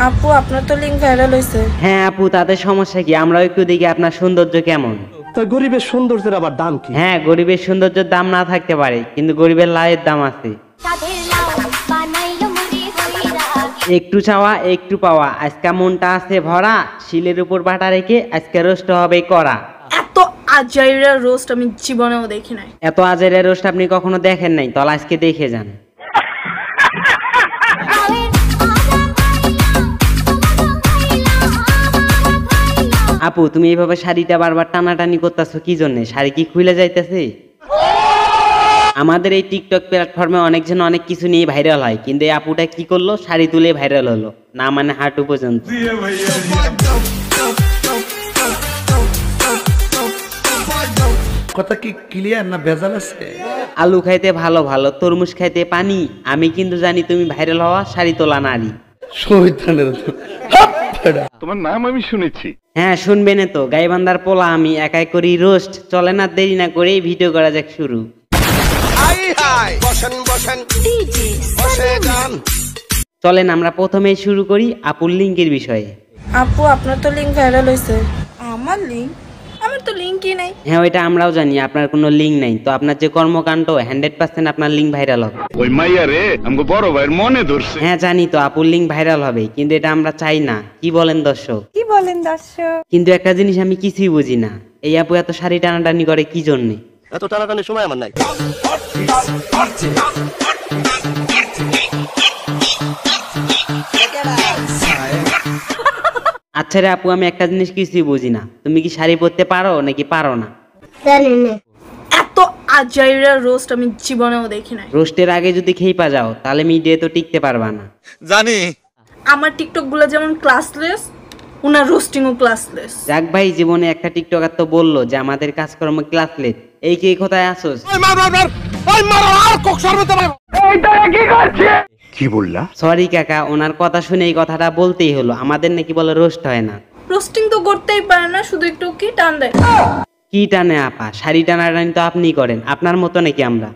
আপু আপনার তো লিংক ভাইরাল হইছে। হ্যাঁ আপু, তাদের সমস্যা কি? আমরাও একটু দেখি আপনার সৌন্দর্য কেমন। তা গরিবের সৌন্দর্যের আবার দাম কি? হ্যাঁ, গরিবের সৌন্দর্যের দাম না থাকতে পারে, কিন্তু গরিবের লাউয়ের দাম আছে। একটু চাওয়া একটু পাওয়া, আজকে মনটা আছে ভরা, শিলের উপর বাটা রেখে আজকে রোস্ট হবে করা। এত আজাইরা রোস্ট আমি জীবনেও দেখি নাই। এত আজের রোস্ট আপনি কখনো দেখেন নাই? তাহলে আজকে দেখে যান। আপু, তুমি এইভাবে শাড়িটা বারবার টানাটানি করতেছো কি জন্য? শাড়ি কি খুলে যাইতেছে? আমাদের এই টিকটক প্ল্যাটফর্মে অনেকজন অনেক কিছু নিয়ে ভাইরাল হয়, কিন্তু এই আপুটা কি করলো? শাড়ি তুলে ভাইরাল হলো, না মানে হাঁটু পর্যন্ত। কথা কি ক্লিয়ার না ভেজাল আছে? আলু খাইতে ভালো ভালো, তরমুজ খাইতে পানি। আমি কিন্তু জানি তুমি ভাইরাল হওয়া শাড়ি তোলা নারী। তোমার নাম আমি শুনেছি। হ্যাঁ শুনবেন তো, গাইবান্ধার পোলা আমি, একাই করি রোস্ট। চলে না দেরি না করে ভিডিও করা যাক শুরু। চলেন আমরা প্রথমেই শুরু করি আপুর লিঙ্কের বিষয়ে। আপু আপনার তো লিংক ভাইরাল হইছে। আমার লিংক? আমার তো লিংকই নাই। হ্যাঁ ওইটা আমরাও জানি, আপনার কোনো লিঙ্ক নাই। তো আপনার যে কর্মকাণ্ড 100% আপনার লিঙ্ক ভাইরাল হবে। ওই মাইয়া রে আমগো বড় ভাইয়ের মনে ধরছে। হ্যাঁ জানি তো আপুর লিঙ্ক ভাইরাল হবে, কিন্তু এটা আমরা চাই না। কি বলেন দর্শক? কি বলেন দর্শক? কিন্তু একটা জিনিস আমি কিছুই বুঝি না, এই আপু এত শাড়ি টানাটানি করে কি জন্যে? এত টানাটানির সময় আমার নাই। আচ্ছা রে আপু, আমি একটা জিনিস কিছুই বুঝি না, তুমি কি শাড়ি পরতে পারো নাকি পারো না? এত আজাইরা রোস্ট আমি জীবনেও দেখি নাই। রোস্টের আগে যদি খেয়ে যাও তাহলে মিডিয়া তো টিকতে পারবা না। জানি আমার টিকটক গুলো যেমন ক্লাসলেস, উনার রোস্টিংও ক্লাসলেস। যাক ভাই, জীবনে একটা টিকটকার তো বললো যে আমাদের কাজকর্ম ক্লাসলেস। এই কি কোথায় আসোস? কি বললা? সরি কাকা, ওনার কথা শুনে এই কথাটা বলতেই হলো। আমাদের নাকি বলে রোস্ট হয় না। রোস্টিং তো করতেই পারে না, শুধু একটু কি টান দেয়। কি টানে আপা? শাড়ি টানাটানি তো আপনি করেন, আপনার মতো নাকি আমরা?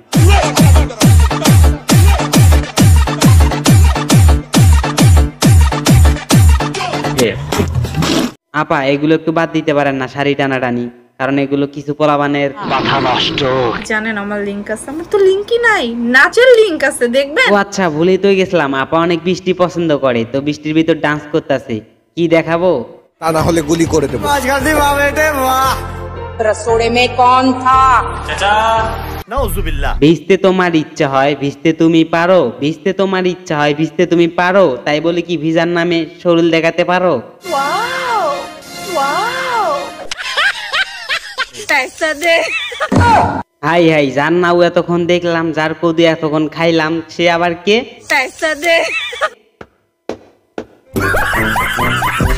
আপা এগুলো একটু বাদ দিতে পারেন না, শাড়ি টানাটানি, কারণ এগুলো কিছু পোলাবানের মাথা নষ্ট। জানেন আমার লিংক আছে? আমার তো লিংকই নাই। নাচের লিংক আছে, দেখবেন। ও আচ্ছা, ভুলেই তো গেছিলাম। আপা অনেক বৃষ্টি পছন্দ করে, তো বৃষ্টির ভিতর ডান্স করতেছে। কি দেখাবো? তা না হলে গুলি করে দেবো। ভিজতে তোমার ইচ্ছা হয়, ভিজতে তুমি পারো। ভিজতে তোমার ইচ্ছা হয়, ভিজতে তুমি পারো। তাই বলে কি ভিজার নামে শরীর দেখাতে পারো? হাই হাই, যার নাও এতক্ষণ দেখলাম, যার কদু এতক্ষণ খাইলাম, সে আবার কে?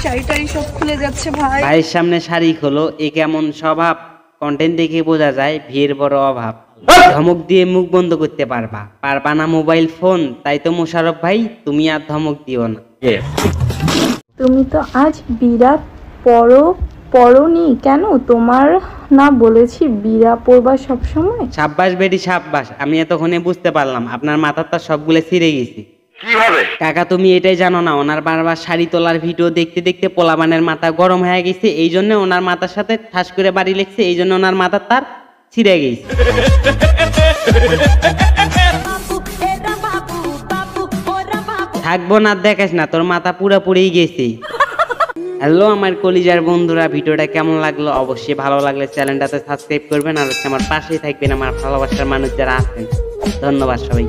শাড়িটাই সব খুলে যাচ্ছে ভাই। ভাইয়ের সামনে শাড়ি খোলো, এ কেমন স্বভাব? কন্টেন্ট দেখে বোঝা যায় বিয়ের বড় অভাব। ধমক দিয়ে মুখ বন্ধ করতে পারবা, পারবা না মোবাইল ফোন। তাই তো মোশারফ ভাই, তুমি আর ধমক দিও না। তুমি তো আজ বিরাট পরনি কেন? তোমার না বলেছি বিরা পরবা সবসময়? সাব্বাস বেডি সাব্বাস, আমি এতক্ষণে বুঝতে পারলাম আপনার মাথার তার সবগুলো ছিঁড়ে গেছি। কাকা তুমি এটাই জানো না, ওনার বারবার শাড়ি তোলার ভিডিও দেখতে দেখতে পোলাবানের মাথা গরম হয়ে গেছে। এই জন্য ওনার মাথার সাথে ঠাস করে বাড়ি লেগেছে, এই জন্য ওনার মাথার তার ছিঁড়ে গেছে। থাকবো না, দেখাস না, তোর মাথা পুরোপুরি গেছে। হ্যালো আমার কলিজার বন্ধুরা, ভিডিওটা কেমন লাগলো? অবশ্যই ভালো লাগলে চ্যানেলটাতে সাবস্ক্রাইব করবেন, আর আমার পাশেই থাকবেন আমার ভালোবাসার মানুষ যারা আছেন। ধন্যবাদ সবাই।